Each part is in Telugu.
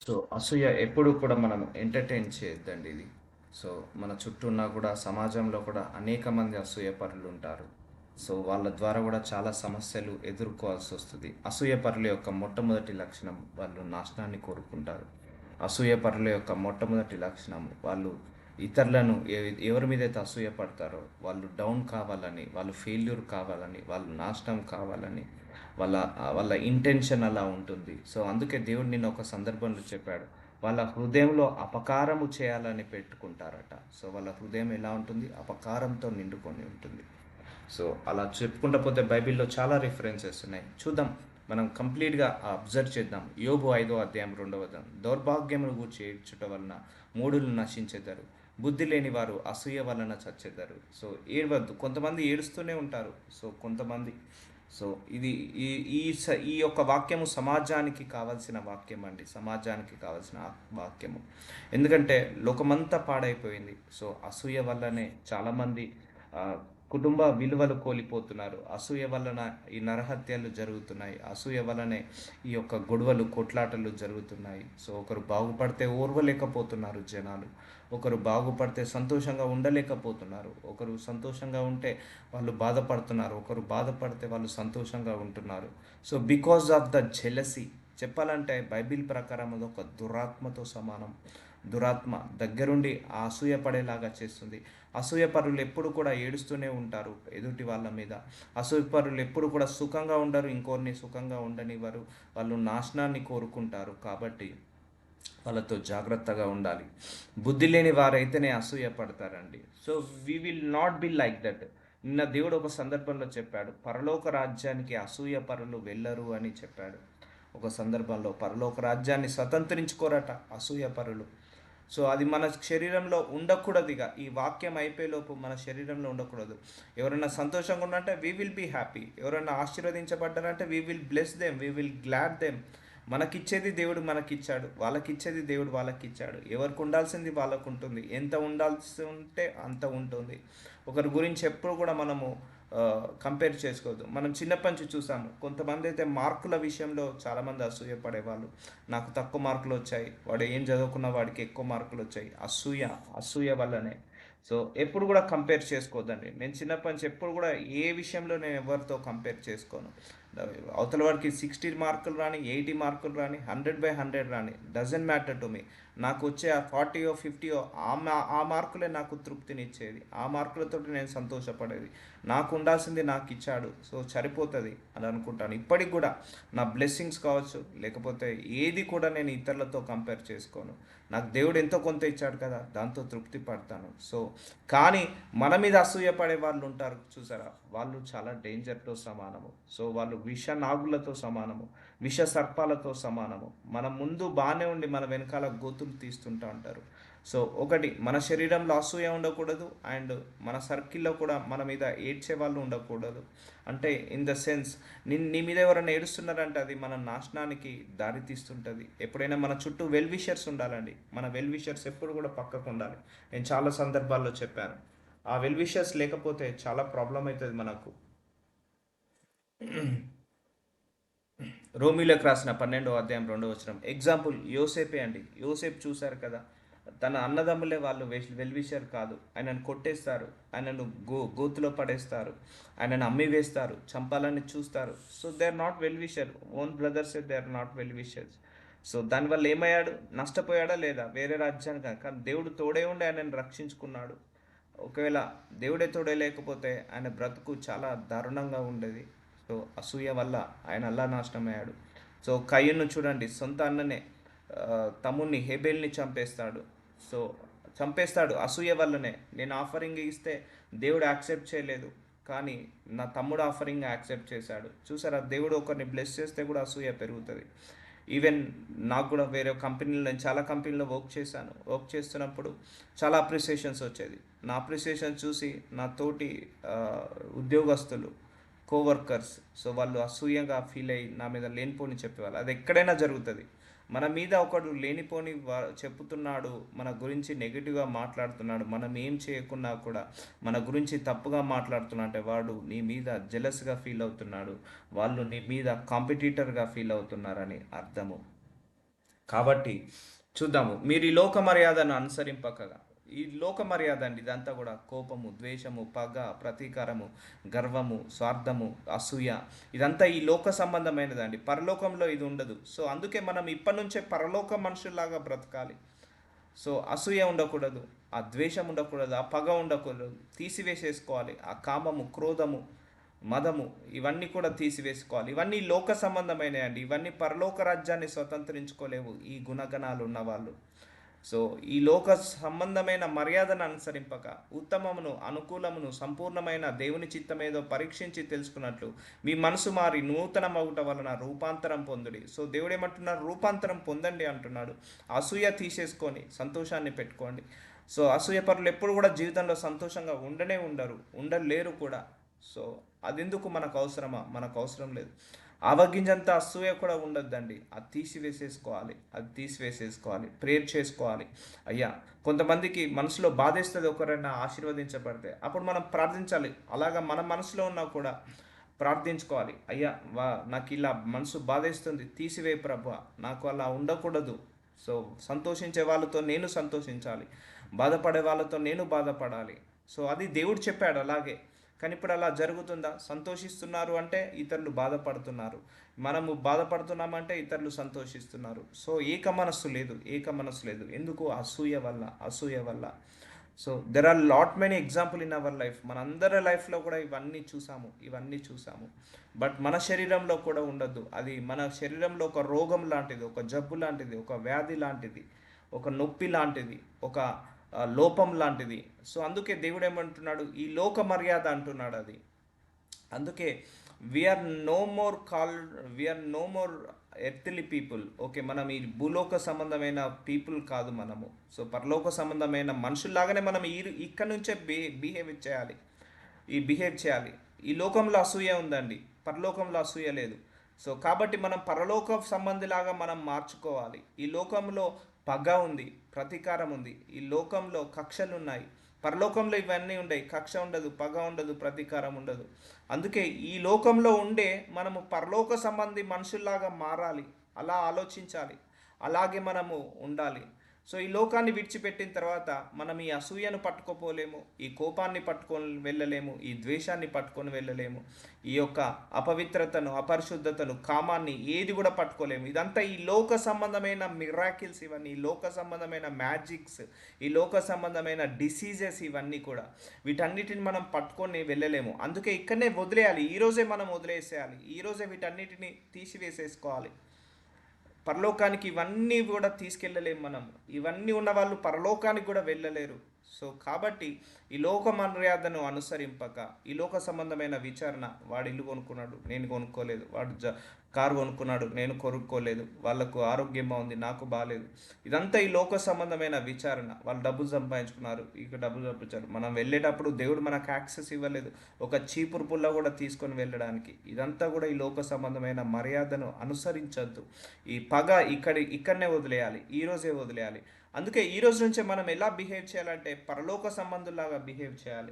సో, అసూయ ఎప్పుడు కూడా మనం ఎంటర్‌టైన్ చేయొద్దండి ఇది. సో, మన చుట్టూ ఉన్న కూడా సమాజంలో కూడా అనేక మంది అసూయపరులుంటారు. సో, వాళ్ళ ద్వారా కూడా చాలా సమస్యలు ఎదుర్కోవాల్సొస్తది. అసూయపరుల యొక్క మొట్టమొదటి లక్షణం వాళ్ళు నాశనాన్ని కోరుకుంటారు. అసూయపరుల యొక్క మొట్టమొదటి లక్షణం వాళ్ళు ఇతరులను ఎవరి మీదైతే అసూయపడతారో వాళ్ళు డౌన్ కావాలని, వాళ్ళు ఫెయిల్యూర్ కావాలని, వాళ్ళు నాశనం కావాలని వాళ్ళ ఇంటెన్షన్ అలా ఉంటుంది. సో, అందుకే దేవుడు నిన్న ఒక సందర్భంలో చెప్పాడు. వాళ్ళ హృదయంలో అపకారము చేయాలని పెట్టుకుంటారట. సో, వాళ్ళ హృదయం ఎలా ఉంటుంది? అపకారంతో నిండుకొని ఉంటుంది. సో, అలా చెప్పుకుంటూ పోతే బైబిల్‌లో చాలా రిఫరెన్సెస్ ఉన్నాయి. చూద్దాం. మనం కంప్లీట్‌గా అబ్జర్వ్ చేద్దాం. యోబు 5వ అధ్యాయం 2వ వచనం. దౌర్భాగ్యమును గూర్చి ఏడ్చుట వలన మూఢులు నశించెదరు. బుద్ధి లేని వారు అసూయ వలన చచ్చెదరు. సో, ఏడవద్దు. కొంతమంది ఏడుస్తూనే ఉంటారు. సో, కొంతమంది సో, ఇది ఈ ఈ స ఈ యొక్క వాక్యము సమాజానికి కావాల్సిన వాక్యం అండి. సమాజానికి కావాల్సిన వాక్యము. ఎందుకంటే లోకమంతా పాడైపోయింది. సో, అసూయ వల్లనే చాలామంది ఆహ్, కుటుంబ విలువలు కోల్పోతున్నారు. అసూయ వలన ఈ నరహత్యలు జరుగుతున్నాయి. అసూయ వలనే ఈ యొక్క గొడవలు, కొట్లాటలు జరుగుతున్నాయి. సో, ఒకరు బాగుపడితే ఓర్వలేకపోతున్నారు జనాలు. ఒకరు బాగుపడితే సంతోషంగా ఉండలేకపోతున్నారు. ఒకరు సంతోషంగా ఉంటే వాళ్ళు బాధపడుతున్నారు. ఒకరు బాధపడితే వాళ్ళు సంతోషంగా ఉంటున్నారు. So, because of the jealousy చెప్పాలంటే బైబిల్ ప్రకారం అదొక దురాత్మతో సమానం. దురాత్మ దగ్గరుండి ఆ అసూయ పడేలాగా చేస్తుంది. అసూయపరులు ఎప్పుడు కూడా ఏడుస్తూనే ఉంటారు ఎదుటి వాళ్ళ మీద. అసూయపరులు ఎప్పుడు కూడా సుఖంగా ఉండరు. ఇంకొన్ని సుఖంగా ఉండనివ్వరు. వాళ్ళు నాశనాన్ని కోరుకుంటారు. కాబట్టి వాళ్ళతో జాగ్రత్తగా ఉండాలి. బుద్ధి లేని వారైతేనే అసూయ పడతారండి. So, we will not be like that. నిన్న దేవుడు ఒక సందర్భంలో చెప్పాడు. పరలోక రాజ్యానికి అసూయ పరులు వెళ్ళరు అని చెప్పాడు. ఒక సందర్భంలో పరలోక రాజ్యాన్ని స్వతంత్రించుకోరట అసూయ పరులు. సో, అది మన శరీరంలో ఉండకూడదు ఇక. ఈ వాక్యం అయిపోయేలోపు మన శరీరంలో ఉండకూడదు. ఎవరైనా సంతోషంగా ఉన్నంటే వి విల్ బీ హ్యాపీ. ఎవరైనా ఆశీర్వదించబడ్డారంటే we will bless them. We will glad them. మనకిచ్చేది దేవుడు మనకిచ్చాడు. వాళ్ళకిచ్చేది దేవుడు వాళ్ళకిచ్చాడు. ఎవరికి ఉండాల్సింది వాళ్ళకు ఉంటుంది. ఎంత ఉండాల్సి ఉంటే అంత ఉంటుంది. ఒకరి గురించి ఎప్పుడు కూడా మనము కంపేర్ చేసుకోవద్దు. మనం చిన్నప్పటి నుంచి చూసాము. కొంతమంది అయితే మార్కుల విషయంలో చాలామంది అసూయపడేవాళ్ళు. నాకు తక్కువ మార్కులు వచ్చాయి. వాడు ఏం చదువుకున్న వాడికి ఎక్కువ మార్కులు వచ్చాయి. అసూయ వల్లనే. సో, ఎప్పుడు కూడా కంపేర్ చేసుకోవద్దండి. నేను చిన్నప్పటి నుంచి ఎప్పుడు కూడా ఏ విషయంలో నేను ఎవరితో కంపేర్ చేసుకోను. అవతల వాడికి 60 మార్కులు రాని, 80 మార్కులు రాని, 100/100 రాని, డజంట్ మ్యాటర్ టు మీ. నాకు వచ్చే ఆ 40 50 ఆ మార్కులే నాకు తృప్తినిచ్చేది. ఆ మార్కులతోటి నేను సంతోషపడేది. నాకు ఉండాల్సింది నాకు ఇచ్చాడు. సో, సరిపోతుంది అని అనుకుంటాను. ఇప్పటికి కూడా నా బ్లెస్సింగ్స్ కావచ్చు, లేకపోతే ఏది కూడా నేను ఇతరులతో కంపేర్ చేసుకోను. నాకు దేవుడు ఎంతో కొంత ఇచ్చాడు కదా, దాంతో తృప్తి పడతాను. సో, కానీ మన మీద అసూయ పడే వాళ్ళు ఉంటారు చూసారా, వాళ్ళు చాలా డేంజర్తో సమానము. సో, వాళ్ళు విష నాగులతో సమానము, విష సర్పాలతో సమానము. మన ముందు బాగానే ఉండి మన వెనకాల గోతులు తీస్తుంటూ ఉంటారు. సో, ఒకటి మన శరీరంలో అసూయ ఉండకూడదు. అండ్ మన సర్కిల్లో కూడా మన మీద ఏడ్చే వాళ్ళు ఉండకూడదు. అంటే ఇన్ ద సెన్స్ నీ మీద ఎవరైనా ఏడుస్తున్నారంటే అది మన నాశనానికి దారి తీస్తుంటుంది. ఎప్పుడైనా మన చుట్టూ వెల్ విషర్స్ ఉండాలండి. మన వెల్ విషర్స్ ఎప్పుడు కూడా పక్కకు ఉండాలి. నేను చాలా సందర్భాల్లో చెప్పాను. ఆ వెల్ విషర్స్ లేకపోతే చాలా ప్రాబ్లం అవుతుంది మనకు. రోమిలకు రాసిన 12వ అధ్యాయం 2వ వచనం ఎగ్జాంపుల్ యోసేపే అండి. యోసేపు చూశారు కదా, తన అన్నదమ్ములే వాళ్ళు వెల్ విషర్ కాదు. ఆయనను కొట్టేస్తారు, ఆయనను గోతులో పడేస్తారు, ఆయనను అమ్మి వేస్తారు, చంపాలని చూస్తారు. So they are not well wisher. Own brothers they are not well wishers. So దానివల్ల ఏమయ్యాడు? నష్టపోయాడా లేదా? వేరే రాజ్యానికి కానీ దేవుడు తోడే ఉండి ఆయనను రక్షించుకున్నాడు. ఒకవేళ దేవుడే తోడే లేకపోతే ఆయన బ్రతుకు చాలా దారుణంగా ఉండేది. సో అసూయ వల్ల ఆయన అల్లా నాశనమయ్యాడు. సో కయ్యను చూడండి, సొంత అన్ననే తమ్ముడిని హేబేల్ని చంపేస్తాడు. సో చంపేస్తాడు అసూయ వల్లనే. నేను ఆఫరింగ్ ఇస్తే దేవుడు యాక్సెప్ట్ చేయలేదు, కానీ నా తమ్ముడు ఆఫరింగ్ యాక్సెప్ట్ చేశాడు. చూసారా, దేవుడు ఒకరిని బ్లెస్ చేస్తే కూడా అసూయ పెరుగుతుంది. ఈవెన్ నాకు కూడా వేరే కంపెనీలో, నేను చాలా కంపెనీలో వర్క్ చేశాను. వర్క్ చేస్తున్నప్పుడు చాలా అప్రిసియేషన్స్ వచ్చేది. నా అప్రిసియేషన్ చూసి నా తోటి ఆ, ఉద్యోగస్తులు, కోవర్కర్స్, సో వాళ్ళు అసూయగా ఫీల్ అయ్యి నా మీద లేనిపోని చెప్పేవాళ్ళు. అది ఎక్కడైనా జరుగుతుంది. మన మీద ఒకడు లేనిపోని చెప్పుతున్నాడు, మన గురించి నెగిటివ్గా మాట్లాడుతున్నాడు, మనం ఏం చేయకున్నా కూడా మన గురించి తప్పుగా మాట్లాడుతున్నా అంటే వాడు నీ మీద జెలస్గా ఫీల్ అవుతున్నాడు, వాళ్ళు నీ మీద కాంపిటీటర్గా ఫీల్ అవుతున్నారని అర్థము. కాబట్టి చూద్దాము. మీరు ఈ లోక మర్యాదను అనుసరింపకగా, ఈ లోక మర్యాద అండి ఇదంతా కూడా కోపము, ద్వేషము, పగ, ప్రతీకారము, గర్వము, స్వార్థము, అసూయ, ఇదంతా ఈ లోక సంబంధమైనదండి. పరలోకంలో ఇది ఉండదు. సో అందుకే మనం ఇప్పటి నుంచే పరలోక మనుషుల్లాగా బ్రతకాలి. సో అసూయ ఉండకూడదు, ఆ ద్వేషం ఉండకూడదు, ఆ పగ ఉండకూడదు, తీసివేసేసుకోవాలి. ఆ కామము, క్రోధము, మదము, ఇవన్నీ కూడా తీసివేసుకోవాలి. ఇవన్నీ లోక సంబంధమైనవి అండి. ఇవన్నీ పరలోక రాజ్యాన్ని స్వతంత్రించుకోలేవు ఈ గుణగణాలు ఉన్నవాళ్ళు. సో ఈ లోక సంబంధమైన మర్యాదను అనుసరింపక ఉత్తమమును, అనుకూలమును, సంపూర్ణమైన దేవుని చిత్తమేదో పరీక్షించి తెలుసుకున్నట్లు మీ మనసు మారి నూతన మగుట వలన రూపాంతరం పొందుడి. సో దేవుడు ఏమంటున్నారు? రూపాంతరం పొందండి అంటున్నాడు. అసూయ తీసేసుకొని సంతోషాన్ని పెట్టుకోండి. సో అసూయ పరులు ఎప్పుడు కూడా జీవితంలో సంతోషంగా ఉండరు, ఉండలేరు కూడా. సో అదెందుకు మనకు అవసరమా? మనకు అవసరం లేదు. ఆవగింజంత అసూయ కూడా ఉండొద్దండి. అది తీసివేసేసుకోవాలి, ప్రేయర్ చేసుకోవాలి. అయ్యా, కొంతమందికి మనసులో బాధేస్తుంది ఒకరైనా ఆశీర్వదించబడితే, అప్పుడు మనం ప్రార్థించాలి. అలాగా మన మనసులో ఉన్నా కూడా ప్రార్థించుకోవాలి. అయ్యా, నాకు ఇలా మనసు బాధేస్తుంది, తీసివే ప్రభు, నాకు అలా ఉండకూడదు. సో సంతోషించే వాళ్ళతో నేను సంతోషించాలి, బాధపడే వాళ్ళతో నేను బాధపడాలి. సో అది దేవుడు చెప్పాడు అలాగే. కానీ ఇప్పుడు అలా జరుగుతుందా? సంతోషిస్తున్నారు అంటే ఇతరులు బాధపడుతున్నారు, మనము బాధపడుతున్నామంటే ఇతరులు సంతోషిస్తున్నారు. సో ఏక మనస్సు లేదు. ఎందుకు? అసూయ వల్ల. So there are lot many example in our life. మనందరి లైఫ్లో కూడా ఇవన్నీ చూసాము. బట్ మన శరీరంలో కూడా ఉండొద్దు. అది మన శరీరంలో ఒక రోగం లాంటిది, ఒక జబ్బు లాంటిది, ఒక వ్యాధి లాంటిది, ఒక నొప్పి లాంటిది, ఒక లోపం లాంటిది. సో అందుకే దేవుడు ఏమంటున్నాడు? ఈ లోక మర్యాద అంటున్నాడు అది. అందుకే we are no more earthly people. Okay, మనం ఈ భూలోక సంబంధమైన పీపుల్ కాదు మనము. సో పరలోక సంబంధమైన మనుషుల్లాగానే మనం ఇక్కడ నుంచే బిహేవ్ చేయాలి. ఈ లోకంలో అసూయ ఉందండి, పరలోకంలో అసూయ లేదు. సో కాబట్టి మనం పరలోక సంబంధిలాగా మనం మార్చుకోవాలి. ఈ లోకంలో పగ ఉంది, ప్రతీకారం ఉంది, ఈ లోకంలో కక్షలు ఉన్నాయి. పరలోకంలో ఇవన్నీ ఉండవు. కక్ష ఉండదు, పగ ఉండదు, ప్రతీకారం ఉండదు. అందుకే ఈ లోకంలో ఉండే మనము పరలోక సంబంధి మనుషుల్లాగా మారాలి, అలా ఆలోచించాలి, అలాగే మనము ఉండాలి. సో ఈ లోకాన్ని విడిచిపెట్టిన తర్వాత మనం ఈ అసూయను పట్టుకోపోలేము, ఈ కోపాన్ని పట్టుకొని వెళ్ళలేము, ఈ ద్వేషాన్ని పట్టుకొని వెళ్ళలేము, ఈ యొక్క అపవిత్రతను, అపరిశుద్ధతను, కామాన్ని ఏది కూడా పట్టుకోలేము. ఇదంతా ఈ లోక సంబంధమైన మిరాకిల్స్, ఇవన్నీ ఈ లోక సంబంధమైన మ్యాజిక్స్, ఈ లోక సంబంధమైన డిసీజెస్, ఇవన్నీ కూడా వీటన్నిటిని మనం పట్టుకొని వెళ్ళలేము. అందుకే ఇక్కడనే వదిలేయాలి. ఈరోజే మనం వదిలేసేయాలి, ఈరోజే వీటన్నిటిని తీసివేసేసుకోవాలి. పరలోకానికి ఇవన్నీ కూడా తీసుకెళ్ళలేము మనం. ఇవన్నీ ఉన్న వాళ్ళు పరలోకానికి కూడా వెళ్ళలేరు. సో కాబట్టి ఈ లోక మర్యాదను అనుసరింపక, ఈ లోక సంబంధమైన విచారణ, వాడు ఇల్లు కొనుక్కున్నాడు, నేను కొనుక్కోలేదు, వాడు కారు కొనుక్కున్నాడు, నేను కొనుక్కోలేదు, వాళ్ళకు ఆరోగ్యం బాగుంది, నాకు బాగాలేదు, ఇదంతా ఈ లోక సంబంధమైన విచారణ. వాళ్ళు డబ్బులు సంపాదించుకున్నారు, ఇక డబ్బులు సంపాదించారు, మనం వెళ్ళేటప్పుడు దేవుడు మనకు యాక్సెస్ ఇవ్వలేదు ఒక చీపురు పుల్ల కూడా తీసుకొని వెళ్ళడానికి. ఇదంతా కూడా ఈ లోక సంబంధమైన మర్యాదను అనుసరించద్దు. ఈ పగ ఇక్కడనే వదిలేయాలి, ఈరోజే వదిలేయాలి. అందుకే ఈ రోజు నుంచే మనం ఎలా బిహేవ్ చేయాలంటే పరలోక సంబంధుల్లాగా బిహేవ్ చేయాలి.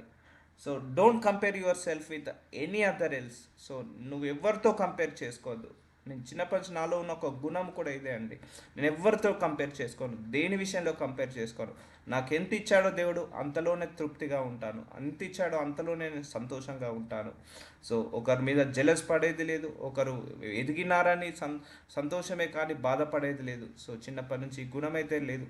So don't compare your self with any other else. So నువ్వు ఎవరితో కంపేర్ చేసుకోవద్దు. నేను చిన్నప్పటి నుంచి నాలో ఉన్న ఒక గుణం కూడా ఇదే అండి. నేను ఎవరితో కంపేర్ చేసుకోను, దేని విషయంలో కంపేర్ చేసుకోను. నాకు ఎంత ఇచ్చాడో దేవుడు అంతలోనే తృప్తిగా ఉంటాను, ఎంత ఇచ్చాడో అంతలోనే నేను సంతోషంగా ఉంటాను. సో ఒకరి మీద జెలస్ పడేది లేదు, ఒకరు ఎదిగినారని సంతోషమే కానీ బాధపడేది లేదు. సో చిన్నప్పటి నుంచి ఈ గుణం అయితే లేదు.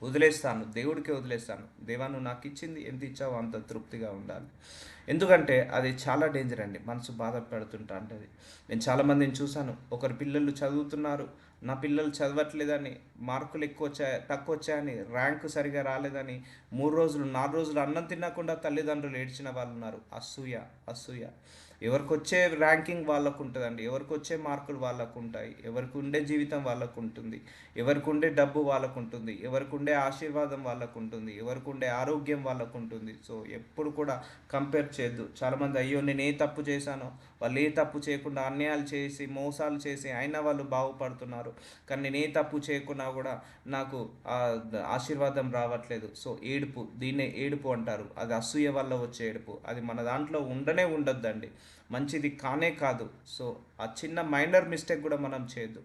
వదిలేస్తాను, దేవుడికే వదిలేస్తాను. దేవా, నువ్వు నాకు ఇచ్చింది ఎంత ఇచ్చావో అంత తృప్తిగా ఉండాలి. ఎందుకంటే అది చాలా డేంజర్ అండి, మనసు బాధ పెడుతుంటా ఉంటుంది. నేను చాలామందిని చూశాను, ఒకరి పిల్లలు చదువుతున్నారు, నా పిల్లలు చదవట్లేదని, మార్కులు తక్కువ వచ్చాయని, ర్యాంకు సరిగా రాలేదని 3 రోజులు 4 రోజులు అన్నం తినకుండా తల్లిదండ్రులు ఏడ్చిన వాళ్ళు ఉన్నారు. అసూయ. ఎవరికి వచ్చే ర్యాంకింగ్ వాళ్ళకు ఉంటుందండి, ఎవరికి వచ్చే మార్కులు వాళ్ళకు ఉంటాయి, ఎవరికి ఉండే జీవితం వాళ్ళకు ఉంటుంది, ఎవరికి ఉండే డబ్బు వాళ్ళకు ఉంటుంది, ఎవరికి ఉండే ఆశీర్వాదం వాళ్ళకు ఉంటుంది, ఎవరికి ఉండే ఆరోగ్యం వాళ్ళకు ఉంటుంది. సో ఎప్పుడు కూడా కంపేర్ చేయొద్దు. చాలామంది అయ్యో నేను ఏ తప్పు చేశానో, వాళ్ళు ఏ తప్పు చేయకుండా అన్యాయాలు చేసి మోసాలు చేసి అయినా వాళ్ళు బాగుపడుతున్నారు, కానీ నేను ఏ తప్పు చేయకున్నా కూడా నాకు ఆశీర్వాదం రావట్లేదు. సో దీన్నే ఏడుపు అంటారు. అది అసూయ వల్ల వచ్చే ఏడుపు. అది మన దాంట్లో ఉండొద్దండి, మంచిది కానే కాదు. సో ఆ చిన్న మైనర్ మిస్టేక్ కూడా మనం చేయొద్దు.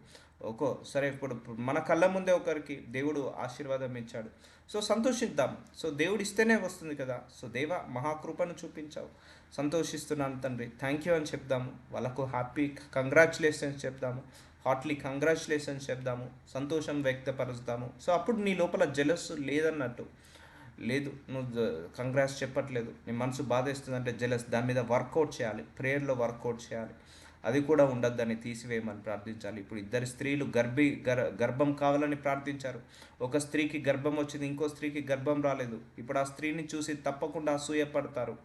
సరే ఇప్పుడు మన కళ్ళ ముందే ఒకరికి దేవుడు ఆశీర్వాదం ఇచ్చాడు. సో సంతోషిద్దాం. సో దేవుడు ఇస్తేనే వస్తుంది కదా. సో దేవ మహాకృపను చూపించావు, సంతోషిస్తున్నాను తండ్రి, థ్యాంక్ యూ అని చెప్దాము. వాళ్ళకు హ్యాపీ కంగ్రాచులేషన్స్ చెప్దాము, హార్ట్లీ కంగ్రాచులేషన్స్ చెప్దాము, సంతోషం వ్యక్తపరుస్తాము. సో అప్పుడు నీ లోపల జెలస్ లేదన్నట్టు. లేదు, నువ్వు కంగ్రాట్స్ చెప్పట్లేదు, నీ మనసు బాధేస్తుందంటే జెలస్, దాని మీద వర్కౌట్ చేయాలి, ప్రేయర్లో వర్కౌట్ చేయాలి. అది కూడా ఉండొద్దని తీసివేయమని ప్రార్థించాలి. ఇప్పుడు ఇద్దరు స్త్రీలు గర్భం కావాలని ప్రార్థించారు. ఒక స్త్రీకి గర్భం వచ్చింది, ఇంకో స్త్రీకి గర్భం రాలేదు. ఇప్పుడు ఆ స్త్రీని చూసి తప్పకుండా అసూయపడతారు.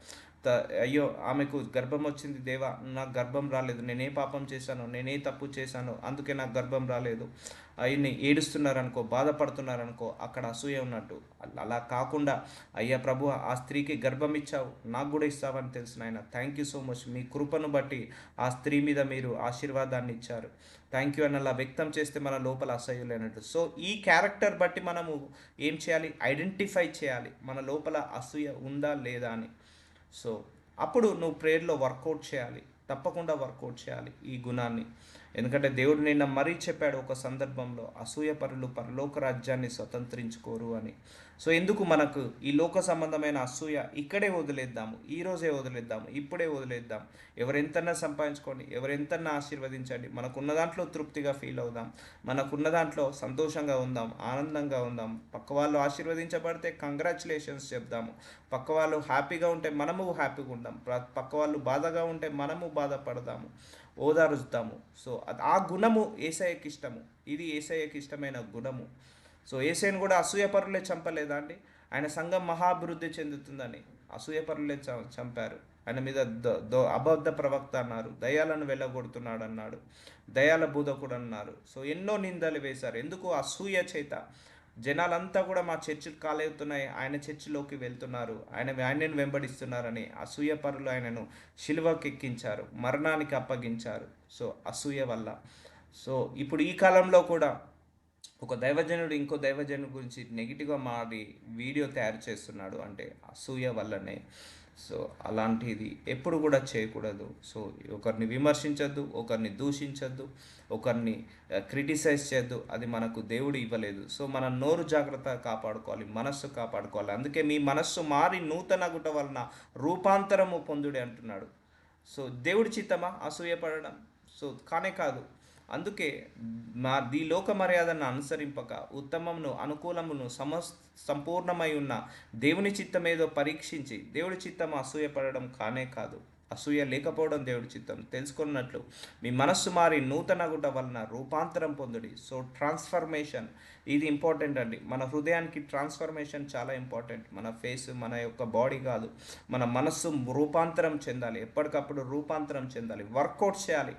అయ్యో ఆమెకు గర్భం వచ్చింది దేవా, నాకు గర్భం రాలేదు, నేనే పాపం చేశాను, నేనే తప్పు చేశాను, అందుకే నాకు గర్భం రాలేదు. ఆయన్ని ఏడుస్తున్నారనుకో, బాధపడుతున్నారనుకో, అక్కడ అసూయ ఉన్నట్టు. అలా కాకుండా అయ్యా ప్రభు, ఆ స్త్రీకి గర్భం ఇచ్చావు, నాకు కూడా ఇస్తావని తెలిసిన ఆయన, థ్యాంక్ యూ సో మచ్, మీ కృపను బట్టి ఆ స్త్రీ మీద మీరు ఆశీర్వాదాన్ని ఇచ్చారు, థ్యాంక్ యూ అని అలా వ్యక్తం చేస్తే మన లోపల అసూయలేనట్టు. సో ఈ క్యారెక్టర్ బట్టి మనము ఏం చేయాలి, ఐడెంటిఫై చేయాలి మన లోపల అసూయ ఉందా లేదా అని. సో అప్పుడు నువ్వు ప్రేయర్లో వర్కౌట్ చేయాలి, తప్పకుండా వర్కౌట్ చేయాలి ఈ గుణాన్ని. ఎందుకంటే దేవుడు నిన్న మరీ చెప్పాడు ఒక సందర్భంలో, అసూయపరులు పరలోక రాజ్యాన్ని స్వతంత్రించుకోరు అని. సో ఎందుకు మనకు ఈ లోక సంబంధమైన అసూయ ఇక్కడే వదిలేద్దాము, ఈరోజే వదిలేద్దాము, ఇప్పుడే వదిలేద్దాం. ఎవరెంతన్నా సంపాదించుకోండి, ఎవరెంతన్నా ఆశీర్వదించండి, మనకున్న దాంట్లో తృప్తిగా ఫీల్ అవుదాం, మనకున్న దాంట్లో సంతోషంగా ఉందాం, ఆనందంగా ఉందాం. పక్క వాళ్ళు ఆశీర్వదించబడితే కంగ్రాచులేషన్స్ చెప్దాము, పక్క వాళ్ళు హ్యాపీగా ఉంటే మనము హ్యాపీగా ఉందాం, పక్క వాళ్ళు బాధగా ఉంటే మనము బాధపడదాము, ఓదారుస్తాము. సో ఆ గుణము ఏసయ్యకి ఇష్టము, ఇది ఏసయ్యకి ఇష్టమైన గుణము. సో ఏసైని కూడా అసూయపరులే చంపలేదా అండి? ఆయన సంఘం మహాభివృద్ధి చెందుతుందని అసూయపరులే చంపారు. ఆయన మీద అబద్ధ ప్రవక్త అన్నారు, దయాలను వెళ్ళగొడుతున్నాడు అన్నాడు, దయాల బోధకుడు అన్నారు. సో ఎన్నో నిందలు వేశారు. ఎందుకు? అసూయ చేత. జనాలంతా కూడా మా చర్చిలు కాలేవుతున్నాయి, ఆయన చర్చిలోకి వెళ్తున్నారు, ఆయనను వెంబడిస్తున్నారని అసూయపరులు ఆయనను శిలువకి ఎక్కించారు, మరణానికి అప్పగించారు. సో అసూయ వల్ల. సో ఇప్పుడు ఈ కాలంలో కూడా ఒక దైవజనుడు ఇంకో దైవజనుడి గురించి నెగిటివ్గా మారి వీడియో తయారు చేస్తున్నాడు అంటే అసూయ వల్లనే. సో అలాంటిది ఎప్పుడు కూడా చేయకూడదు. సో ఒకరిని విమర్శించద్దు, ఒకరిని దూషించద్దు, ఒకరిని క్రిటిసైజ్ చేయొద్దు. అది మనకు దేవుడు ఇవ్వలేదు. సో మన నోరు జాగ్రత్తగా కాపాడుకోవాలి, మనస్సు కాపాడుకోవాలి. అందుకే మీ మనస్సు మారి నూతనగుట వలన రూపాంతరము పొందుడి అంటున్నాడు. సో దేవుడి చిత్తమా అసూయపడడం? సో కానే కాదు. అందుకే ఈ లోక మర్యాదను అనుసరింపక ఉత్తమమును అనుకూలమును సంపూర్ణమై ఉన్న దేవుని చిత్తం ఏదో పరీక్షించి దేవుడి చిత్తం అసూయపడడం కానే కాదు. అసూయ లేకపోవడం దేవుడి చిత్తం తెలుసుకున్నట్లు మీ మనస్సు మారి నూతనగుట వలన రూపాంతరం పొందుడి. సో ట్రాన్స్ఫర్మేషన్ ఇది ఇంపార్టెంట్ అండి. మన హృదయానికి ట్రాన్స్ఫర్మేషన్ చాలా ఇంపార్టెంట్. మన ఫేస్, మన యొక్క బాడీ కాదు, మన మనస్సు రూపాంతరం చెందాలి, ఎప్పటికప్పుడు రూపాంతరం చెందాలి, వర్కౌట్ చేయాలి.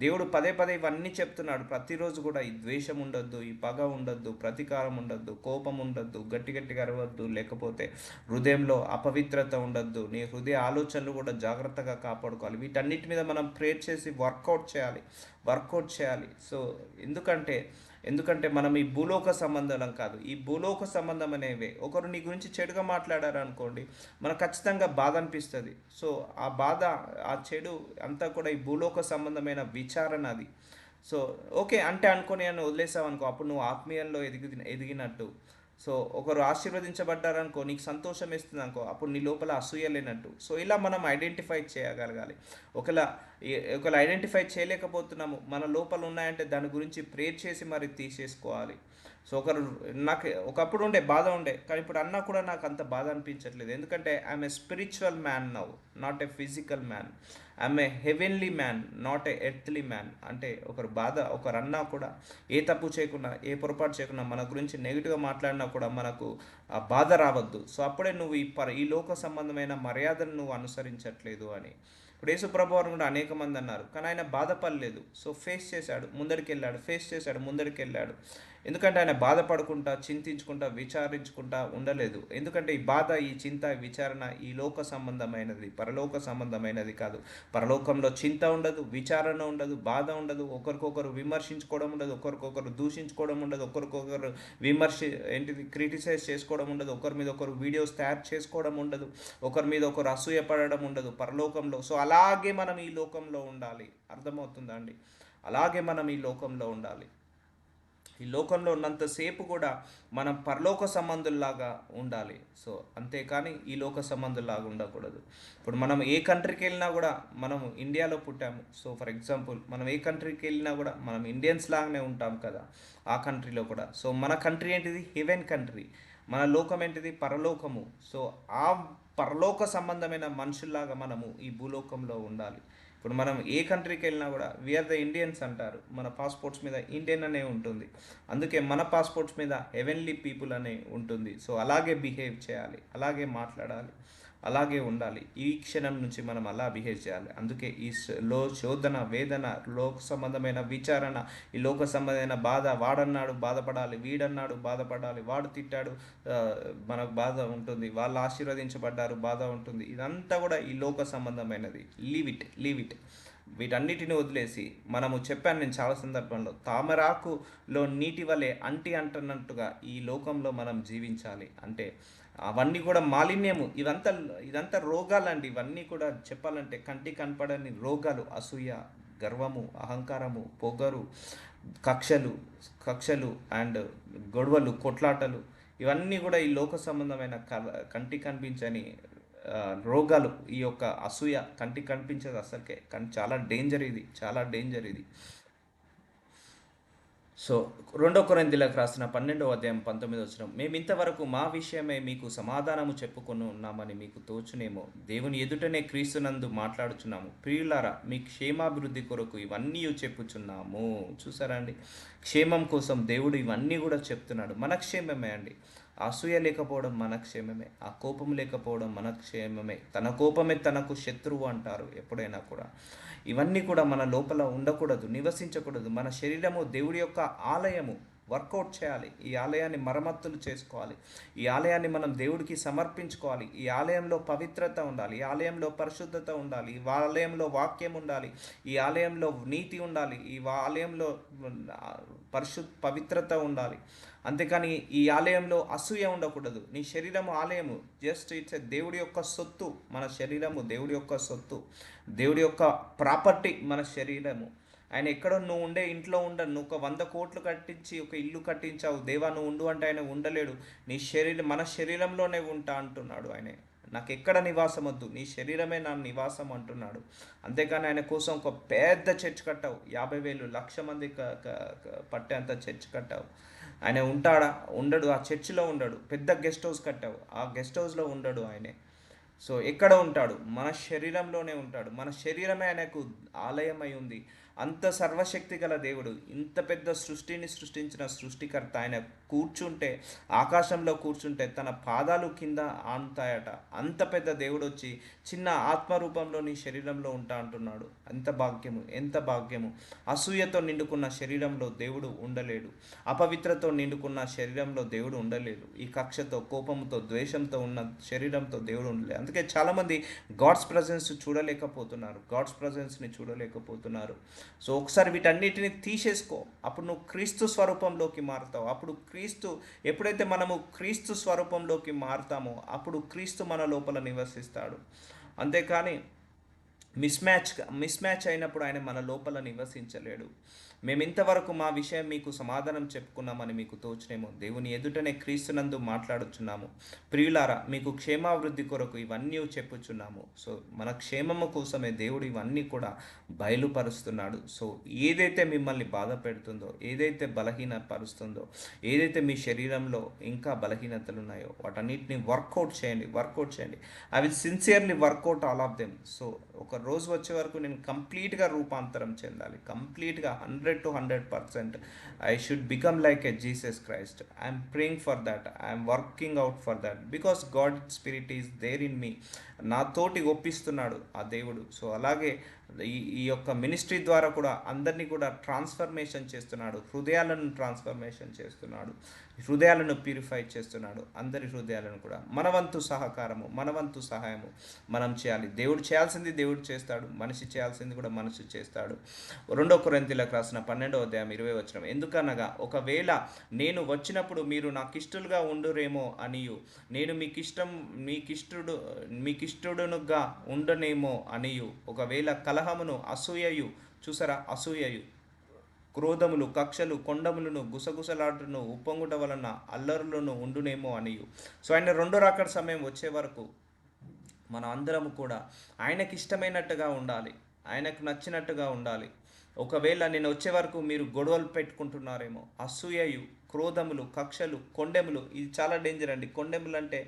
దేవుడు పదే పదే ఇవన్నీ చెప్తున్నాడు. ప్రతిరోజు కూడా ఈ ద్వేషం ఉండొద్దు, ఈ పగ ఉండొద్దు, ప్రతీకారం ఉండొద్దు, కోపం ఉండొద్దు, గట్టిగా అరవద్దు, లేకపోతే హృదయంలో అపవిత్రత ఉండొద్దు, నీ హృదయ ఆలోచనలు కూడా జాగ్రత్తగా కాపాడుకోవాలి. వీటన్నిటి మీద మనం ప్రేర్ చేసి వర్కౌట్ చేయాలి. సో ఎందుకంటే మనం ఈ భూలోక సంబంధం కాదు, ఈ భూలోక సంబంధం అనేవే. ఒకరు నీ గురించి చెడుగా మాట్లాడారు అనుకోండి, మనకు ఖచ్చితంగా బాధ అనిపిస్తుంది. సో ఆ బాధ, ఆ చెడు అంతా కూడా ఈ భూలోక సంబంధమైన విచారణ అది. సో ఓకే అంటే అనుకొని అని వదిలేసావు అనుకో, అప్పుడు నువ్వు ఆత్మీయంలో ఎదిగినట్టు. సో ఒకరు ఆశీర్వదించబడ్డారనుకో, నీకు సంతోషం వేస్తుంది అనుకో, అప్పుడు నీ లోపల అసూయ లేనట్టు. సో ఇలా మనం ఐడెంటిఫై చేయగలగాలి. ఒకవేళ ఐడెంటిఫై చేయలేకపోతున్నాము, మన లోపల ఉన్నాయంటే దాని గురించి ప్రేర్ చేసి మరి తీసేసుకోవాలి. సో నాకు ఒకప్పుడు బాధ ఉండే, కానీ ఇప్పుడు అన్నా కూడా నాకు అంత బాధ అనిపించట్లేదు. ఎందుకంటే I'm a spiritual man now, not a physical man. I'm a heavenly man, not a earthly man. అంటే ఒకరు అన్నా కూడా ఏ తప్పు చేయకుండా, ఏ పొరపాటు చేయకుండా, మన గురించి నెగిటివ్గా మాట్లాడినా కూడా మనకు బాధ రావద్దు. సో అప్పుడే నువ్వు ఈ లోక సంబంధమైన మర్యాదను నువ్వు అనుసరించట్లేదు అని. ఇప్పుడు యేసుప్రభు వారు కూడా అనేక మంది అన్నారు, కానీ ఆయన బాధపడలేదు. సో ఫేస్ చేశాడు, ముందరికి వెళ్ళాడు. ఎందుకంటే ఆయన బాధపడుకుంటా, చింతించుకుంటా, విచారించుకుంటా ఉండలేదు. ఎందుకంటే ఈ బాధ, ఈ చింత, విచారణ ఈ లోక సంబంధమైనది, పరలోక సంబంధమైనది కాదు. పరలోకంలో చింత ఉండదు, విచారణ ఉండదు, బాధ ఉండదు, ఒకరికొకరు విమర్శించుకోవడం ఉండదు, ఒకరికొకరు దూషించుకోవడం ఉండదు, ఒకరికొకరు క్రిటిసైజ్ చేసుకోవడం ఉండదు, ఒకరి మీద ఒకరు వీడియోస్ తయారు చేసుకోవడం ఉండదు, ఒకరి మీద ఒకరు అసూయపడడం ఉండదు పరలోకంలో. సో అలాగే మనం ఈ లోకంలో ఉండాలి. అర్థమవుతుందా అండి? అలాగే మనం ఈ లోకంలో ఉండాలి. ఈ లోకంలో ఉన్నంతసేపు కూడా మనం పరలోక సంబంధుల్లాగా ఉండాలి. సో అంతేకాని ఈ లోక సంబంధుల్లాగా ఉండకూడదు. ఇప్పుడు మనం ఏ కంట్రీకి వెళ్ళినా కూడా, మనం ఇండియాలో పుట్టాము. సో ఫర్ ఎగ్జాంపుల్ మనం ఏ కంట్రీకి వెళ్ళినా కూడా మనం ఇండియన్స్ లాగానే ఉంటాం కదా ఆ కంట్రీలో కూడా. సో మన కంట్రీ ఏంటిది? Heaven country. మన లోకం ఏంటిది? పరలోకము. సో ఆ పరలోక సంబంధమైన మనుషుల్లాగా మనము ఈ భూలోకంలో ఉండాలి. ఇప్పుడు మనం ఏ కంట్రీకి వెళ్ళినా కూడా వీఆర్ ద ఇండియన్స్ అంటారు. మన పాస్పోర్ట్స్ మీద ఇండియన్ అనే ఉంటుంది. అందుకే మన పాస్పోర్ట్స్ మీద హెవెన్లీ పీపుల్ అనే ఉంటుంది. సో అలాగే బిహేవ్ చేయాలి, అలాగే మాట్లాడాలి, అలాగే ఉండాలి. ఈ క్షణం నుంచి మనం అలా బిహేవ్ చేయాలి. అందుకే ఈ శోధన, వేదన, లోక సంబంధమైన విచారణ, ఈ లోక సంబంధమైన బాధ, వాడన్నాడు బాధపడాలి, వీడన్నాడు బాధపడాలి, వాడు తిట్టాడు మనకు బాధ ఉంటుంది, వాళ్ళు ఆశీర్వదించబడ్డారు బాధ ఉంటుంది. ఇదంతా కూడా ఈ లోక సంబంధమైనది. Leave it. వీటన్నిటిని వదిలేసి, మనము చెప్పాను నేను చాలా సందర్భంలో, తామరాకులో నీటి వలె అంటున్నట్టుగా ఈ లోకంలో మనం జీవించాలి. అంటే అవన్నీ కూడా మాలిన్యము. ఇదంతా రోగాలండి. ఇవన్నీ కూడా చెప్పాలంటే కంటికి కనపడని రోగాలు. అసూయ, గర్వము, అహంకారము, పొగరు, కక్షలు కక్షలు అండ్ గొడవలు, కొట్లాటలు, ఇవన్నీ కూడా ఈ లోక సంబంధమైన కంటికి కనిపించని రోగాలు. ఈ యొక్క అసూయ కంటికి కనిపించదు అసలుకే, కానీ చాలా డేంజర్ ఇది. సో 2 కొరింథీయులకు రాసిన 12వ అధ్యాయం 19వ వచనం, మేము ఇంతవరకు మా విషయమే మీకు సమాధానము చెప్పుకొని ఉన్నామని మీకు తోచునేమో, దేవుని ఎదుటనే క్రీస్తునందు మాట్లాడుచున్నాము. ప్రియులారా, మీ క్షేమాభివృద్ధి కొరకు ఇవన్నీ చెప్పుచున్నాము. చూసారా అండి? క్షేమం కోసం దేవుడు ఇవన్నీ కూడా చెప్తున్నాడు. మన క్షేమమే అండి. అసూయ లేకపోవడం మన క్షేమమే, ఆ కోపం లేకపోవడం మన క్షేమమే. తన కోపమే తనకు శత్రువు అంటారు ఎప్పుడైనా కూడా. ఇవన్నీ కూడా మన లోపల ఉండకూడదు, నివసించకూడదు. మన శరీరము దేవుడి యొక్క ఆలయము. వర్కౌట్ చేయాలి. ఈ ఆలయాన్ని మరమ్మతులు చేసుకోవాలి. ఈ ఆలయాన్ని మనం దేవుడికి సమర్పించుకోవాలి. ఈ ఆలయంలో పవిత్రత ఉండాలి, ఈ ఆలయంలో పరిశుద్ధత ఉండాలి, ఈ ఆలయంలో వాక్యం ఉండాలి, ఈ ఆలయంలో నీతి ఉండాలి, ఈ ఆలయంలో పవిత్రత ఉండాలి. అంతేకాని ఈ ఆలయంలో అసూయ ఉండకూడదు. నీ శరీరము ఆలయము, జస్ట్ ఇట్స్ దేవుడి యొక్క సొత్తు. మన శరీరము దేవుడి యొక్క సొత్తు, దేవుడి యొక్క ప్రాపర్టీ మన శరీరము. ఆయన ఎక్కడో నువ్వు ఉండే ఇంట్లో ఉండడు. నువ్వు ఒక 100 కోట్లు కట్టించి ఒక ఇల్లు కట్టించావు, దేవా నువ్వు ఉండు అంటే ఆయన ఉండలేడు. మన శరీరంలోనే ఉంటా అంటున్నాడు ఆయన. నాకు ఎక్కడ నివాసం వద్దు, నీ శరీరమే నా నివాసం అంటున్నాడు. అంతేకాని ఆయన కోసం ఒక పెద్ద చర్చ్ కట్టావు, 50,000 1,00,000 మంది పట్టేంత చర్చ్ కట్టావు. ఆయన ఉంటాడా? ఉండడు. ఆ చర్చిలో ఉండడు. పెద్ద గెస్ట్ హౌస్ కట్టావు, ఆ గెస్ట్ హౌస్లో ఉండడు ఆయనే. సో ఎక్కడ ఉంటాడు? మన శరీరంలోనే ఉంటాడు. మన శరీరమే ఆయనకు ఆలయమై ఉంది. అంత సర్వశక్తి గల దేవుడు, ఇంత పెద్ద సృష్టిని సృష్టించిన సృష్టికర్త ఆయన కూర్చుంటే, ఆకాశంలో కూర్చుంటే తన పాదాలు కింద ఆనుతాయట. అంత పెద్ద దేవుడు వచ్చి చిన్న ఆత్మరూపంలో నీ శరీరంలో ఉంటా అంటున్నాడు. ఎంత భాగ్యము. అసూయతో నిండుకున్న శరీరంలో దేవుడు ఉండలేడు. అపవిత్రతో నిండుకున్న శరీరంలో దేవుడు ఉండలేడు. ఈ కక్షతో, కోపంతో, ద్వేషంతో ఉన్న శరీరంతో దేవుడు ఉండలేదు. అందుకే చాలామంది గాడ్స్ ప్రజెన్స్ చూడలేకపోతున్నారు. సో ఒకసారి వీటన్నిటిని తీసేసుకో. అప్పుడు నువ్వు క్రీస్తు స్వరూపంలోకి మారుతావు. ఎప్పుడైతే మనము క్రీస్తు స్వరూపంలోకి మారుతామో అప్పుడు క్రీస్తు మన లోపల నివసిస్తాడు. అంతేకాని మిస్ మ్యాచ్ అయినప్పుడు ఆయన మన లోపల నివసించలేడు. మేము ఇంతవరకు మా విషయం మీకు సమాధానం చెప్పుకున్నామని మీకు తోచునేమో, దేవుని ఎదుటనే క్రీస్తునందు మాట్లాడుచున్నాము. ప్రియులారా, మీకు క్షేమాభివృద్ధి కొరకు ఇవన్నీ చెప్పుచున్నాము. సో మన క్షేమము కోసమే దేవుడు ఇవన్నీ కూడా బయలుపరుస్తున్నాడు. సో ఏదైతే మిమ్మల్ని బాధ పెడుతుందో, ఏదైతే బలహీనపరుస్తుందో, ఏదైతే మీ శరీరంలో ఇంకా బలహీనతలు ఉన్నాయో వాటన్నిటిని వర్కౌట్ చేయండి. I will sincerely work out all of them. So ఒక రోజు వచ్చే వరకు నేను కంప్లీట్గా రూపాంతరం చెందాలి. కంప్లీట్గా 100 to 100% I should become like a Jesus Christ. I am praying for that. I am working out for that because God's Spirit is there in me. నాతోటి ఒప్పిస్తున్నాడు ఆ దేవుడు. సో అలాగే ఈ యొక్క మినిస్ట్రీ ద్వారా కూడా అందరినీ కూడా ట్రాన్స్ఫర్మేషన్ చేస్తున్నాడు. హృదయాలను ప్యూరిఫై చేస్తున్నాడు. అందరి హృదయాలను కూడా. మన వంతు సహాయము మనం చేయాలి. దేవుడు చేయాల్సింది దేవుడు చేస్తాడు, మనిషి చేయాల్సింది కూడా మనిషి చేస్తాడు. 2 కొరింథీయులకు రాసిన 12వ అధ్యాయం 20వ వచనం, ఎందుకనగా ఒకవేళ నేను వచ్చినప్పుడు మీరు నాకిష్టులుగా ఉండురేమో అనియు, నేను మీకిష్టుడునుగా ఉండనేమో అనియు, ఒకవేళ కలహమును, అసూయయు, చూసారా, అసూయయు, క్రోధములు, కక్షలు, కొండములను, గుసగుసలాటను, ఉప్పొంగుట వలన అల్లరులను ఉండునేమో అనియు. సో ఆయన రెండో రాకడ సమయం వచ్చే వరకు మనం అందరము కూడా ఆయనకి ఇష్టమైనట్టుగా ఉండాలి, ఆయనకు నచ్చినట్టుగా ఉండాలి. ఒకవేళ నేను వచ్చే వరకు మీరు గొడవలు పెట్టుకుంటున్నారేమో, అసూయయు, క్రోధములు, కక్షలు, కొండెములు, ఇది చాలా డేంజర్ అండి. కొండెములు అంటే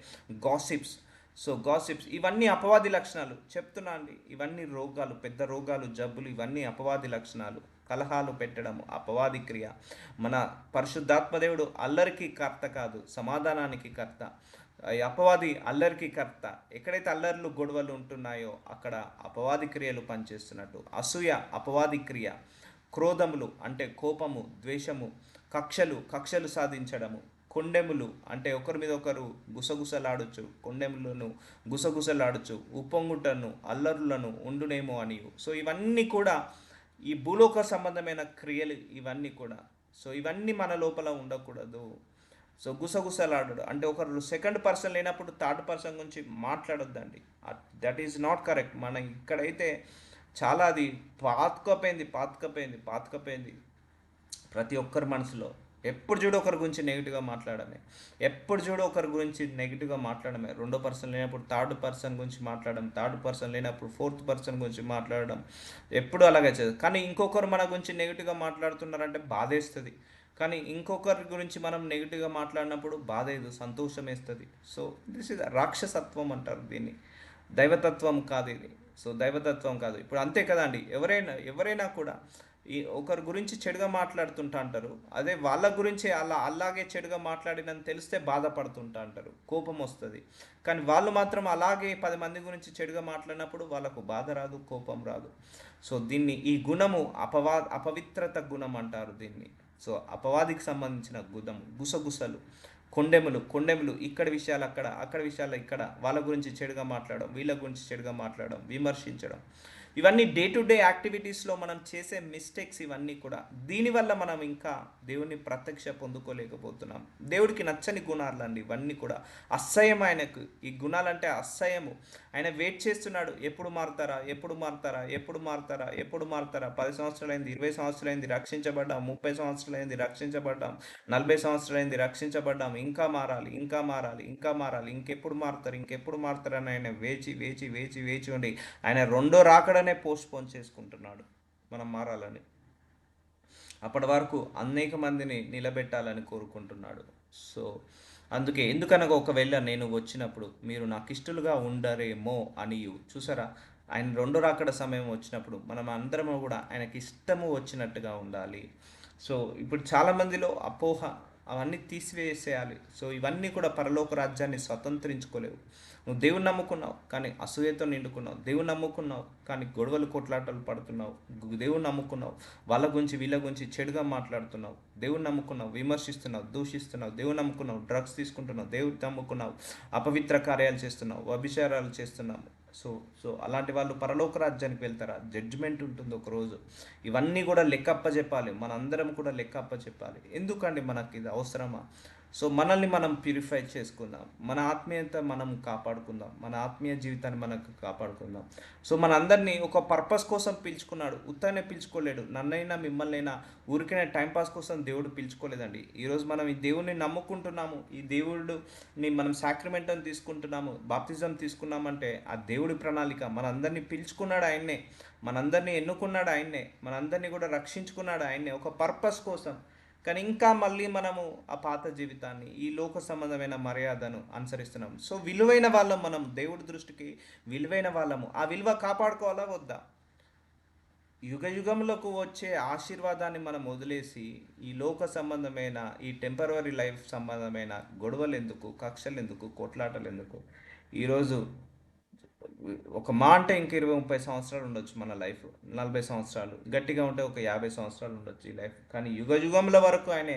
గాసిప్స్. సో గాసిప్స్ ఇవన్నీ అపవాది లక్షణాలు చెప్తున్నా అండి. ఇవన్నీ రోగాలు, పెద్ద రోగాలు, జబ్బులు, ఇవన్నీ అపవాది లక్షణాలు. కలహాలు పెట్టడం అపవాది క్రియ. మన పరిశుద్ధాత్మదేవుడు అల్లరికి కర్త కాదు, సమాధానానికి కర్త. ఈ అపవాది అల్లరికి కర్త. ఎక్కడైతే అల్లర్లు గొడవలు ఉంటున్నాయో అక్కడ అపవాది క్రియలు పనిచేస్తున్నట్టు. అసూయ అపవాది క్రియ. క్రోధములు అంటే కోపము, ద్వేషము. కక్షలు సాధించడము. కొండెములు అంటే ఒకరి మీద ఒకరు గుసగుసలాడచ్చు, కొండెములను గుసగుసలాడచ్చు. ఉప్పొంగుటను, అల్లరులను ఉండునేమో అనియు. సో ఇవన్నీ కూడా ఈ భూలోక సంబంధమైన క్రియలు ఇవన్నీ కూడా. సో ఇవన్నీ మన లోపల ఉండకూడదు. సో గుసగుసలాడడు అంటే ఒకరు సెకండ్ పర్సన్ లేనప్పుడు థర్డ్ పర్సన్ గురించి మాట్లాడొద్దండి. That is not correct. మన ఇక్కడైతే చాలా అది పాతుకపోయింది ప్రతి ఒక్కరి మనసులో. ఎప్పుడు చూడు ఒకరి గురించి నెగిటివ్గా మాట్లాడమే, ఎప్పుడు చూడు ఒకరి గురించి నెగిటివ్గా మాట్లాడమే. రెండో పర్సన్ లేనప్పుడు థర్డ్ పర్సన్ గురించి మాట్లాడడం, థర్డ్ పర్సన్ లేనప్పుడు ఫోర్త్ పర్సన్ గురించి మాట్లాడడం, ఎప్పుడు అలాగే చేయాలి. కానీ ఇంకొకరు మన గురించి నెగిటివ్గా మాట్లాడుతున్నారంటే బాధేస్తుంది. కానీ ఇంకొకరి గురించి మనం నెగిటివ్గా మాట్లాడినప్పుడు బాధేదు, సంతోషం వేస్తుంది. సో దిస్ ఇస్ రాక్షసత్వం అంటారు దీన్ని, దైవతత్వం కాదు ఇది. సో దైవతత్వం కాదు. ఇప్పుడు అంతే కదండి, ఎవరైనా కూడా ఈ ఒకరి గురించి చెడుగా మాట్లాడుతుంటా అంటారు. అదే వాళ్ళ గురించి అలాగే చెడుగా మాట్లాడినని తెలిస్తే బాధపడుతుంటా అంటారు, కోపం వస్తుంది. కానీ వాళ్ళు మాత్రం అలాగే 10 మంది గురించి చెడుగా మాట్లాడినప్పుడు వాళ్ళకు బాధ రాదు, కోపం రాదు. సో దీన్ని ఈ గుణము అపవిత్రత గుణం అంటారు దీన్ని. సో అపవాదికి సంబంధించిన గుణం గుసగుసలు, కొండెములు ఇక్కడ విషయాలు అక్కడ విషయాలు ఇక్కడ, వాళ్ళ గురించి చెడుగా మాట్లాడడం, వీళ్ళ గురించి చెడుగా మాట్లాడడం, విమర్శించడం, ఇవన్నీ డే టు డే యాక్టివిటీస్లో మనం చేసే మిస్టేక్స్ ఇవన్నీ కూడా. దీనివల్ల మనం ఇంకా దేవుని ప్రత్యక్ష పొందుకోలేకపోతున్నాం. దేవుడికి నచ్చని గుణాలు అండి ఇవన్నీ కూడా. అసహ్యం ఆయనకు ఈ గుణాలంటే అసహ్యము. ఆయన వెయిట్ చేస్తున్నాడు, ఎప్పుడు మారుతారా 10 సంవత్సరాలైంది, 20 సంవత్సరాలైంది రక్షించబడ్డాం, 30 సంవత్సరాలైంది రక్షించబడ్డాం, 40 సంవత్సరాలైంది రక్షించబడ్డాం, ఇంకా మారాలి, ఇంకెప్పుడు మారుతారని ఆయన వేచి ఉండి ఆయన రెండో రాకడనే పోస్ట్పోన్ చేసుకుంటున్నాడు మనం మారాలని. అప్పటి వరకు అనేక మందిని నిలబెట్టాలని కోరుకుంటున్నాడు. సో అందుకే ఎందుకనగా ఒకవేళ నేను వచ్చినప్పుడు మీరు నాకు ఇష్టలుగా ఉండరేమో అని చూసారా, ఆయన రెండో రాకడ సమయం వచ్చినప్పుడు మనం అందరము కూడా ఆయనకి ఇష్టము వచ్చినట్టుగా ఉండాలి. సో ఇప్పుడు చాలామందిలో అపోహ అవన్నీ తీసివేసేయాలి. సో ఇవన్నీ కూడా పరలోక రాజ్యాన్ని స్వతంత్రించుకోలేవు. నువ్వు దేవుని నమ్ముకున్నావు కానీ అసూయతో నిండుకున్నావు, దేవుని నమ్ముకున్నావు కానీ గొడవలు కొట్లాటలు పడుతున్నావు, దేవుని నమ్ముకున్నావు వాళ్ళ గురించి వీళ్ళ గురించి చెడుగా మాట్లాడుతున్నావు, దేవుని నమ్ముకున్నావు విమర్శిస్తున్నావు, దూషిస్తున్నావు, దేవుని నమ్ముకున్నావు డ్రగ్స్ తీసుకుంటున్నావు, దేవుని నమ్ముకున్నావు అపవిత్ర కార్యాలు చేస్తున్నావు, వ్యభిచారాలు చేస్తున్నావు. సో అలాంటి వాళ్ళు పరలోక రాజ్యానికి వెళ్తారా? జడ్జిమెంట్ ఉంటుంది ఒకరోజు. ఇవన్నీ కూడా లెక్కప్ప చెప్పాలి, మనందరం కూడా లెక్కప్ప చెప్పాలి. ఎందుకండి మనకి ఇది అవసరమా? సో మనల్ని మనం ప్యూరిఫై చేసుకుందాం, మన ఆత్మీయత మనం కాపాడుకుందాం, మన ఆత్మీయ జీవితాన్ని మనకు కాపాడుకుందాం. సో మనందరినీ ఒక పర్పస్ కోసం పిలుచుకున్నాడు, ఉత్తనే పిలుచుకోలేడు. నన్నైనా మిమ్మల్నైనా ఊరికైనా టైంపాస్ కోసం దేవుడు పిలుచుకోలేదండి. ఈరోజు మనం ఈ దేవుడిని నమ్ముకుంటున్నాము, ఈ దేవుడిని మనం సాక్రిమెంట్ అని తీసుకుంటున్నాము, బాప్తిజం తీసుకున్నామంటే ఆ దేవుడి ప్రణాళిక. మనందరినీ పిలుచుకున్నాడు ఆయన్నే, మనందరినీ ఎన్నుకున్నాడు ఆయన్నే, మనందరినీ కూడా రక్షించుకున్నాడు ఆయన్నే ఒక పర్పస్ కోసం. కానీ ఇంకా మళ్ళీ మనము ఆ పాత జీవితాన్ని, ఈ లోక సంబంధమైన మర్యాదను అనుసరిస్తున్నాం. సో విలువైన వాళ్ళం మనం, దేవుడి దృష్టికి విలువైన వాళ్ళము. ఆ విలువ కాపాడుకోవాలా వద్దా? యుగములకు వచ్చే ఆశీర్వాదాన్ని మనం వదిలేసి ఈ లోక సంబంధమైన, ఈ టెంపరరీ లైఫ్ సంబంధమైన గొడవలు ఎందుకు, కక్షలు ఎందుకు, కొట్లాటలు ఎందుకు? ఈరోజు ఒక మా అంటే ఇంక 20-30 సంవత్సరాలు ఉండొచ్చు మన లైఫ్, 40 సంవత్సరాలు గట్టిగా ఉంటే ఒక 50 సంవత్సరాలు ఉండొచ్చు ఈ లైఫ్. కానీ యుగముల వరకు ఆయన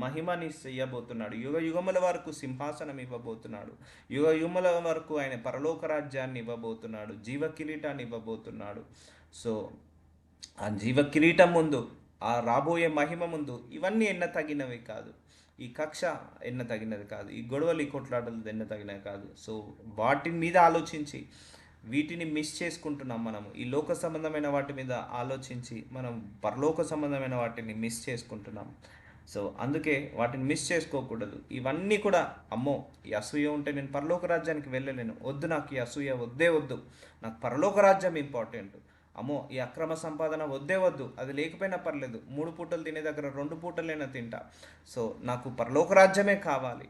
మహిమని ఇవ్వబోతున్నాడు, యుగముల వరకు సింహాసనం ఇవ్వబోతున్నాడు, యుగముల వరకు ఆయన పరలోక రాజ్యాన్ని ఇవ్వబోతున్నాడు, జీవ కిరీటాన్ని ఇవ్వబోతున్నాడు. సో ఆ జీవ కిరీటం ముందు, ఆ రాబోయే మహిమ ముందు ఇవన్నీ ఎన్న తగినవి కాదు. ఈ కక్ష ఎన్న తగినది కాదు, ఈ గొడవలు ఈ కొట్లాటలు ఎన్న తగినవి కాదు. సో వాటి మీద ఆలోచించి వీటిని మిస్ చేసుకుంటున్నాం మనము. ఈ లోక సంబంధమైన వాటి మీద ఆలోచించి మనం పరలోక సంబంధమైన వాటిని మిస్ చేసుకుంటున్నాం. సో అందుకే వాటిని మిస్ చేసుకోకూడదు. ఇవన్నీ కూడా అమ్మో ఈ అసూయ ఉంటే నేను పరలోక రాజ్యానికి వెళ్ళలేను, వద్దు నాకు ఈ అసూయ వద్దే వద్దు, నాకు పరలోక రాజ్యం ఇంపార్టెంట్. అమ్మో ఈ అక్రమ సంపాదన వద్దే వద్దు, అది లేకపోయినా పర్లేదు, 3 పూటలు తినే దగ్గర 2 పూటలైనా తింటా. సో నాకు పరలోక రాజ్యమే కావాలి.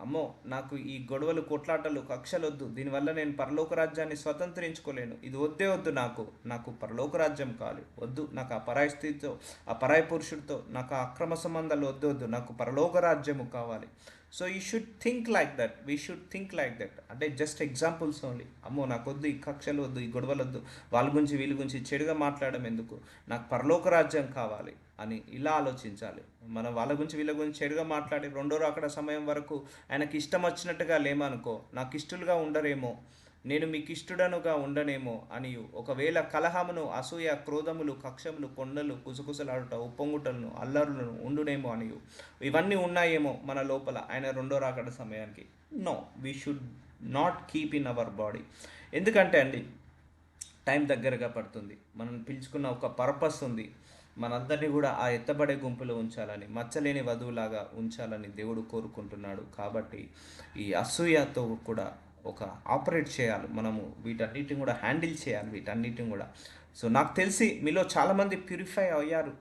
అమ్మో నాకు ఈ గొడవలు కొట్లాటలు కక్షలొద్దు, దీనివల్ల నేను పరలోక రాజ్యాన్ని స్వతంత్రించుకోలేను, ఇది వద్దే వద్దు, నాకు నాకు పరలోక రాజ్యం కావాలి, వద్దు నాకు ఆ పరాయి స్థితితో ఆ పరాయి పురుషుడితో నాకు ఆ అక్రమ సంబంధాలు వద్దు వద్దు, నాకు పరలోక రాజ్యము కావాలి. So you should think like that, we should think like that. అంటే జస్ట్ ఎగ్జాంపుల్స్ ఓన్లీ. అమ్మో నాకు వద్దు ఈ కక్షలు వద్దు, ఈ గొడవలు వద్దు, వాళ్ళ గురించి వీళ్ళ గురించి చెడుగా మాట్లాడడం ఎందుకు, నాకు పరలోక రాజ్యం కావాలి అని ఇలా ఆలోచించాలి. మనం వాళ్ళ గురించి వీళ్ళ గురించి చెడుగా మాట్లాడి రెండో రాకడ సమయం వరకు ఆయనకి ఇష్టం వచ్చినట్టుగా లేమనుకో, నాకు ఇష్టలుగా ఉండరేమో, నేను మీకు ఇష్టడనుగా ఉండనేమో అనియు, ఒకవేళ కలహమును అసూయ క్రోధములు కక్షములు కొండలు కుసకుసలాడుట ఉప్పొంగుటలను అల్లరులను ఉండునేమో అనియు, ఇవన్నీ ఉన్నాయేమో మన లోపల ఆయన రెండో రాకడ సమయానికి. No, we should not keep in our body. ఎందుకంటే అండి టైం దగ్గరగా పడుతుంది, మనం పిలుచుకున్న ఒక పర్పస్ ఉంది, మనందరినీ కూడా ఆ ఎత్తబడే గుంపులో ఉంచాలని, మచ్చలేని వధువులాగా ఉంచాలని దేవుడు కోరుకుంటున్నాడు. కాబట్టి ఈ అసూయతో కూడా ఒక ఆపరేట్ చేయాలి మనము, వీటన్నిటిని కూడా హ్యాండిల్ చేయాలి వీటన్నిటిని కూడా. సో నాకు తెలిసి మీలో చాలామంది ప్యూరిఫై అయ్యారు,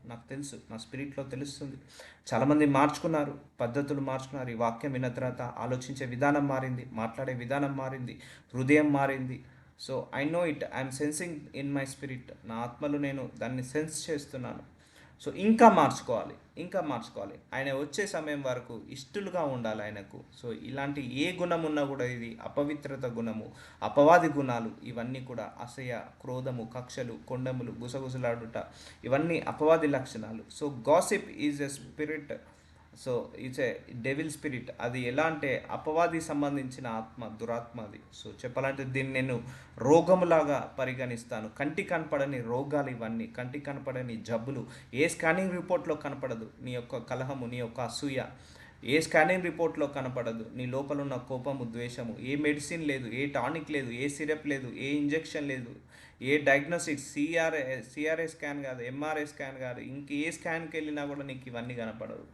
నాకు తెలుసు, నా స్పిరిట్లో తెలుస్తుంది. చాలామంది మార్చుకున్నారు, పద్ధతులు మార్చుకున్నారు. ఈ వాక్యం విన్న తర్వాత ఆలోచించే విధానం మారింది, మాట్లాడే విధానం మారింది, హృదయం మారింది. So I know it, I'm sensing in my spirit, నా ఆత్మలో నేను దాన్ని సెన్స్ చేస్తున్నాను. సో ఇంకా మార్చుకోవాలి ఆయన వచ్చే సమయం వరకు ఇష్టలుగా ఉండాలి ఆయనకు. సో ఇలాంటి ఏ గుణం ఉన్నా కూడా ఇది అపవిత్రత గుణము, అపవాది గుణాలు, ఇవన్నీ కూడా అసహ్య క్రోధము కక్షలు కొండములు గుసగుసలాడుట, ఇవన్నీ అపవాది లక్షణాలు. So gossip is a spirit, so it's a devil spirit. అది ఎలా అంటే అపవాది సంబంధించిన ఆత్మ, దురాత్మ అది. సో చెప్పాలంటే దీన్ని నేను రోగములాగా పరిగణిస్తాను. కంటికి కనపడని రోగాలు ఇవన్నీ, కంటికి కనపడని జబ్బులు, ఏ స్కానింగ్ రిపోర్ట్లో కనపడదు నీ యొక్క కలహము, నీ యొక్క అసూయ, ఏ స్కానింగ్ రిపోర్ట్లో కనపడదు నీ లోపల ఉన్న కోపము ద్వేషము, ఏ మెడిసిన్ లేదు, ఏ టానిక్ లేదు, ఏ సిరప్ లేదు, ఏ ఇంజెక్షన్ లేదు, ఏ డయాగ్నోస్టిక్స్ సిఆర్ఏ స్కాన్ కాదు, ఎంఆర్ఐ స్కాన్ కాదు, ఇంక ఏ స్కాన్కి వెళ్ళినా కూడా నీకు ఇవన్నీ కనపడవు.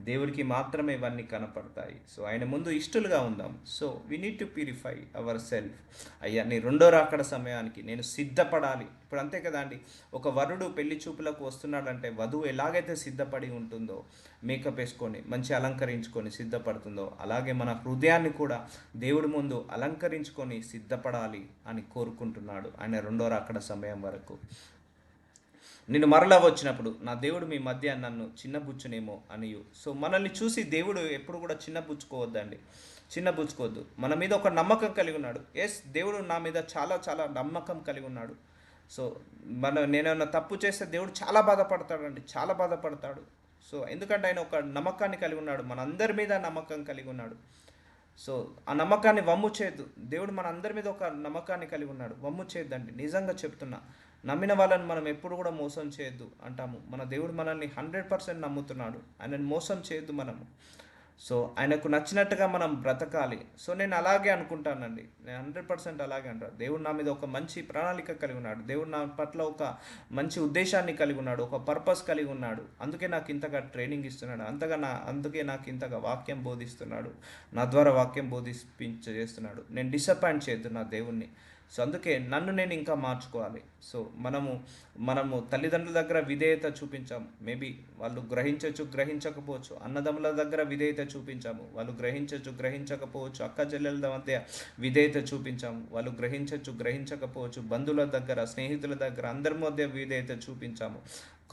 దేవుడికి మాత్రమే ఇవన్నీ కనపడతాయి. సో ఆయన ముందు ఇష్టలుగా ఉందాం. So we need to purify our self. అయ్యా నీ రెండో రాకడ సమయానికి నేను సిద్ధపడాలి. ఇప్పుడు అంతే కదా అండి, ఒక వరుడు పెళ్లి చూపులకు వస్తున్నాడంటే వధువు ఎలాగైతే సిద్ధపడి ఉంటుందో, మేకప్ వేసుకొని మంచి అలంకరించుకొని సిద్ధపడుతుందో, అలాగే మన హృదయాన్ని కూడా దేవుడి ముందు అలంకరించుకొని సిద్ధపడాలి అని కోరుకుంటున్నాడు ఆయన రెండో రాకడ సమయం వరకు. నేను మరలా వచ్చినప్పుడు నా దేవుడు మీ మధ్య నన్ను చిన్నబుచ్చునేమో అనియు. సో మనల్ని చూసి దేవుడు ఎప్పుడు కూడా చిన్నబుచ్చుకోవద్దు. మన మీద ఒక నమ్మకం కలిగి ఉన్నాడు. ఎస్, దేవుడు నా మీద చాలా చాలా నమ్మకం కలిగి ఉన్నాడు. సో నేనేమన్నా తప్పు చేస్తే దేవుడు చాలా బాధపడతాడు. సో ఎందుకంటే ఆయన ఒక నమ్మకాన్ని కలిగి ఉన్నాడు, మనందరి మీద నమ్మకం కలిగి ఉన్నాడు. సో ఆ నమ్మకాన్ని వమ్ము చేయొద్దు. దేవుడు మన అందరి మీద ఒక నమ్మకాన్ని కలిగి ఉన్నాడు, వమ్ము చేయొద్దండి. నిజంగా చెప్తున్నా, నమ్మిన వాళ్ళని మనం ఎప్పుడు కూడా మోసం చేయొద్దు అంటాము. మన దేవుడు మనల్ని 100% నమ్ముతున్నాడు, ఆయనని మోసం చేయొద్దు మనము. సో ఆయనకు నచ్చినట్టుగా మనం బ్రతకాలి. సో నేను అలాగే అనుకుంటానండి, నేను 100% అలాగే అంటాను. దేవుడు నా మీద ఒక మంచి ప్రణాళిక కలిగి ఉన్నాడు, దేవుడు నా పట్ల ఒక మంచి ఉద్దేశాన్ని కలిగి ఉన్నాడు, ఒక పర్పస్ కలిగి ఉన్నాడు. అందుకే నాకు ఇంతగా ట్రైనింగ్ ఇస్తున్నాడు, అందుకే నాకు ఇంతగా వాక్యం బోధిస్తున్నాడు, నా ద్వారా వాక్యం చేస్తున్నాడు. నేను డిసప్పాయింట్ చేయొద్దు నా దేవుణ్ణి. సో అందుకే నన్ను నేను ఇంకా మార్చుకోవాలి. సో మనము తల్లిదండ్రుల దగ్గర విధేయత చూపించాము, మేబీ వాళ్ళు గ్రహించకపోవచ్చు. అన్నదమ్ముల దగ్గర విధేయత చూపించాము, వాళ్ళు గ్రహించకపోవచ్చు. అక్క చెల్లెల మధ్య విధేయత చూపించాము, వాళ్ళు గ్రహించకపోవచ్చు. బంధువుల దగ్గర, స్నేహితుల దగ్గర, అందరి మధ్య విధేయత చూపించాము,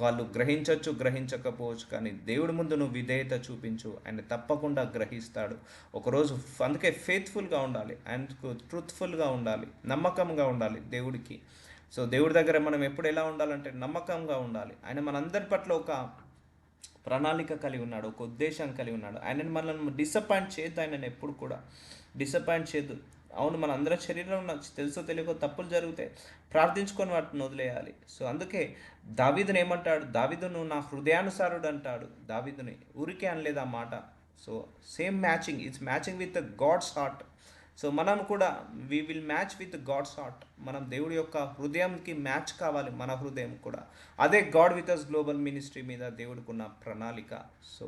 వాళ్ళు గ్రహించకపోవచ్చు. కానీ దేవుడి ముందు నువ్వు విధేయత చూపించు, ఆయన తప్పకుండా గ్రహిస్తాడు ఒకరోజు. అందుకే ఫెయిత్ఫుల్గా ఉండాలి, ఆయనకు ట్రూత్ఫుల్గా ఉండాలి, నమ్మకంగా ఉండాలి దేవుడికి. సో దేవుడి దగ్గర మనం ఎప్పుడు ఎలా ఉండాలంటే నమ్మకంగా ఉండాలి. ఆయన మనందరి పట్ల ఒక ప్రణాళిక కలిగి ఉన్నాడు, ఒక ఉద్దేశం కలిగి ఉన్నాడు. ఆయనని మనల్ని డిసప్పాయింట్ చేయొద్దు, ఆయనని ఎప్పుడు కూడా డిసప్పాయింట్ చేయొద్దు. అవును, మన అందరం శరీరంలో తెలుసో తెలియకో తప్పులు జరిగితే ప్రార్థించుకొని వాటిని వదిలేయాలి. సో అందుకే దావీదుని ఏమంటాడు, దావీదు నువ్వు నా హృదయానుసారుడు అంటాడు. దావీదుని ఊరికే అనలేదు ఆ మాట. So same matching, it's matching with God's heart. So మనం కూడా we will match with God's heart. మనం దేవుడి యొక్క హృదయంకి మ్యాచ్ కావాలి మన హృదయం కూడా. అదే God with us global ministry మీద దేవుడికున్న ప్రణాళిక. సో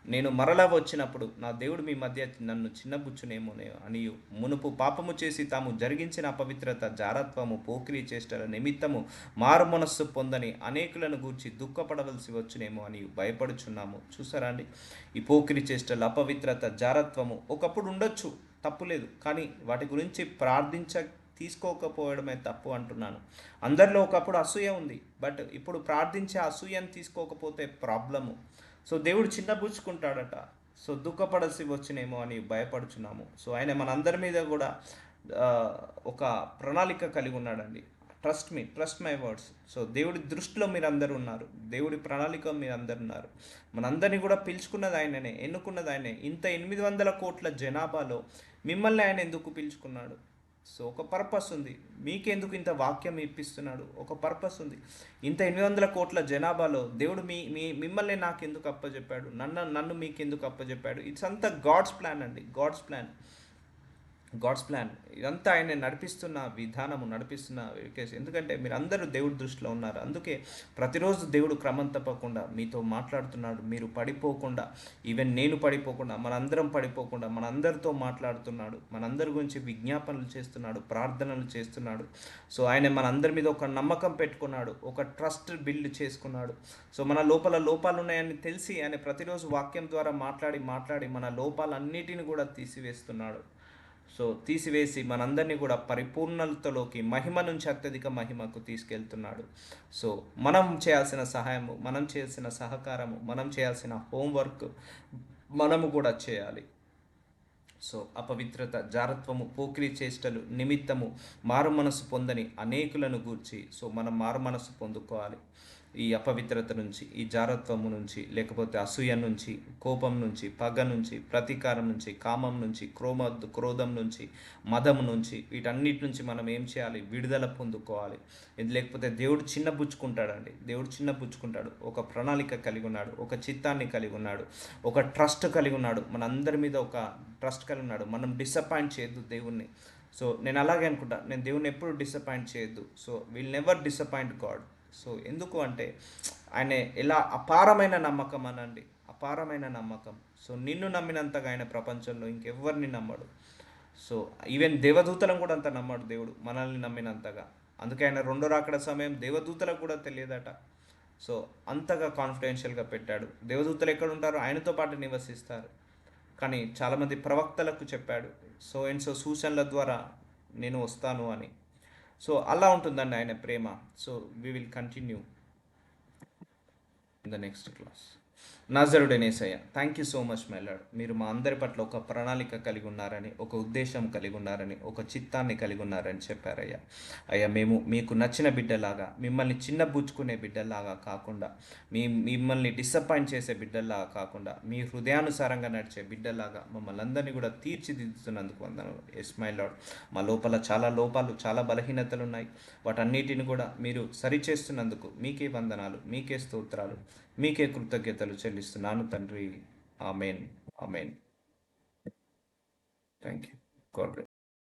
నేను మరలా వచ్చినప్పుడు నా దేవుడు మీ మధ్య నన్ను చిన్నబుచ్చునేమోనే అనియు, మునుపు పాపము చేసి తాము జరిగించిన అపవిత్రత, జారత్వము, పోకిరీ చేష్టల నిమిత్తము మారు మనస్సు పొందని అనేకులను గూర్చి దుఃఖపడవలసి వచ్చునేమో అని భయపడుచున్నాము. చూసారా అండి, ఈ పోకిరీ చేష్టలు, అపవిత్రత, జారత్వము ఒకప్పుడు ఉండొచ్చు, తప్పులేదు. కానీ వాటి గురించి తీసుకోకపోవడమే తప్పు అంటున్నాను. అందరిలో ఒకప్పుడు అసూయ ఉంది, బట్ ఇప్పుడు ప్రార్థించే అసూయను తీసుకోకపోతే ప్రాబ్లము. సో దేవుడు చిన్నబుచ్చుకుంటాడట. సో దుఃఖపడసి వచ్చినేమో అని భయపడుచున్నాము. సో ఆయన మనందరి మీద కూడా ఒక ప్రణాళిక కలిగి ఉన్నాడండి. Trust my words. సో దేవుడి దృష్టిలో మీరు అందరూ ఉన్నారు, దేవుడి ప్రణాళిక మీరు అందరు ఉన్నారు. మనందరినీ కూడా పిలుచుకున్నది ఆయననే, ఎన్నుకున్నది ఆయనే. ఇంత 800 కోట్ల జనాభాలో మిమ్మల్ని ఆయన ఎందుకు పిలుచుకున్నాడు? సో ఒక పర్పస్ ఉంది. మీకెందుకు ఇంత వాక్యం ఇప్పిస్తున్నాడు? ఒక పర్పస్ ఉంది. ఇంత 800 కోట్ల జనాభాలో దేవుడు మిమ్మల్ని నాకెందుకు అప్పచెప్పాడు? నన్ను మీకెందుకు అప్పచెప్పాడు? ఇట్స్ అంతా గాడ్స్ ప్లాన్ అండి, గాడ్స్ ప్లాన్. ఇదంతా ఆయన నడిపిస్తున్న విధానము, నడిపిస్తున్న కేసు. ఎందుకంటే మీరు అందరూ దేవుడి దృష్టిలో ఉన్నారు. అందుకే ప్రతిరోజు దేవుడు క్రమం తప్పకుండా మీతో మాట్లాడుతున్నాడు. మీరు పడిపోకుండా, ఈవెన్ నేను పడిపోకుండా, మనందరం పడిపోకుండా మనందరితో మాట్లాడుతున్నాడు. మనందరి గురించి విజ్ఞాపనలు చేస్తున్నాడు, ప్రార్థనలు చేస్తున్నాడు. సో ఆయన మనందరి మీద ఒక నమ్మకం పెట్టుకున్నాడు, ఒక ట్రస్ట్ బిల్డ్ చేసుకున్నాడు. సో మన లోపల లోపాలు ఉన్నాయని తెలిసి ఆయన ప్రతిరోజు వాక్యం ద్వారా మాట్లాడి మన లోపాలన్నిటిని కూడా తీసివేస్తున్నాడు. సో తీసివేసి మనందరినీ కూడా పరిపూర్ణతలోకి, మహిమ నుంచి అత్యధిక మహిమకు తీసుకెళ్తున్నాడు. సో మనం చేయాల్సిన సహాయము, మనం చేయాల్సిన సహకారము, మనం చేయాల్సిన హోంవర్క్ మనము కూడా చేయాలి. సో అపవిత్రత, జారత్వము, పోకిరీ చేష్టలు నిమిత్తము మారు మనసు పొందని అనేకులను గూర్చి, సో మనం మారు మనసు పొందుకోవాలి. ఈ అపవిత్రత నుంచి, ఈ జారత్వము నుంచి, లేకపోతే అసూయ నుంచి, కోపం నుంచి, పగ నుంచి, ప్రతీకారం నుంచి, కామం నుంచి, క్రోధం నుంచి, మదం నుంచి, వీటన్నిటి నుంచి మనం ఏం చేయాలి? విడుదల పొందుకోవాలి. ఇది లేకపోతే దేవుడు చిన్నబుచ్చుకుంటాడండి. దేవుడు చిన్నబుచ్చుకుంటాడు. ఒక ప్రణాళిక కలిగి ఉన్నాడు, ఒక చిత్తాన్ని కలిగి ఉన్నాడు, ఒక ట్రస్ట్ కలిగి ఉన్నాడు. మనందరి మీద ఒక ట్రస్ట్ కలిగి ఉన్నాడు. మనం డిసప్పాయింట్ చేయొద్దు దేవుణ్ణి. సో నేను అలాగే అనుకుంటా, నేను దేవుణ్ణి ఎప్పుడు డిసప్పాయింట్ చేయొద్దు. So will never disappoint God. So ఎందుకు అంటే ఆయన ఎలా అపారమైన నమ్మకం అనండి, అపారమైన నమ్మకం. సో నిన్ను నమ్మినంతగా ఆయన ప్రపంచంలో ఇంకెవ్వరిని నమ్మడు. సో ఈవెన్ దేవదూతలను కూడా అంత నమ్మడు దేవుడు, మనల్ని నమ్మినంతగా. అందుకే ఆయన రెండో రాకడ సమయం దేవదూతలకు కూడా తెలియదట. సో అంతగా కాన్ఫిడెన్షియల్గా పెట్టాడు. దేవదూతలు ఎక్కడ ఉంటారో ఆయనతో పాటు నివసిస్తారు. కానీ చాలామంది ప్రవక్తలకు చెప్పాడు, సో అండ్ సో సూచనల ద్వారా నేను వస్తాను అని. సో అలా ఉంటుందండి ఆయన ప్రేమ. So we will continue in the next class. నజరుడైన Yesayya, thank you so much my lord. మీరు మా అందరి పట్ల ఒక ప్రణాళిక కలిగి ఉన్నారని, ఒక ఉద్దేశం కలిగి ఉన్నారని, ఒక చిత్తాన్ని కలిగి ఉన్నారని చెప్పారయ్యా. అయ్యా మేము మీకు నచ్చిన బిడ్డలాగా, మిమ్మల్ని చిన్నబుచ్చుకునే బిడ్డలాగా కాకుండా, మిమ్మల్ని డిసప్పాయింట్ చేసే బిడ్డలాగా కాకుండా, మీ హృదయానుసారంగా నడిచే బిడ్డలాగా మమ్మల్ని అందరినీ కూడా తీర్చిదిద్దుతున్నందుకు వందనాలు. ఎస్ మై లార్డ్, మా లోపల చాలా లోపాలు, చాలా బలహీనతలు ఉన్నాయి. వాటన్నిటిని కూడా మీరు సరిచేస్తున్నందుకు మీకే వందనాలు, మీకే స్తోత్రాలు, మీకే కృతజ్ఞతలు చెల్లిస్తున్నాను తండ్రి. Amen, amen. Thank you. God bless.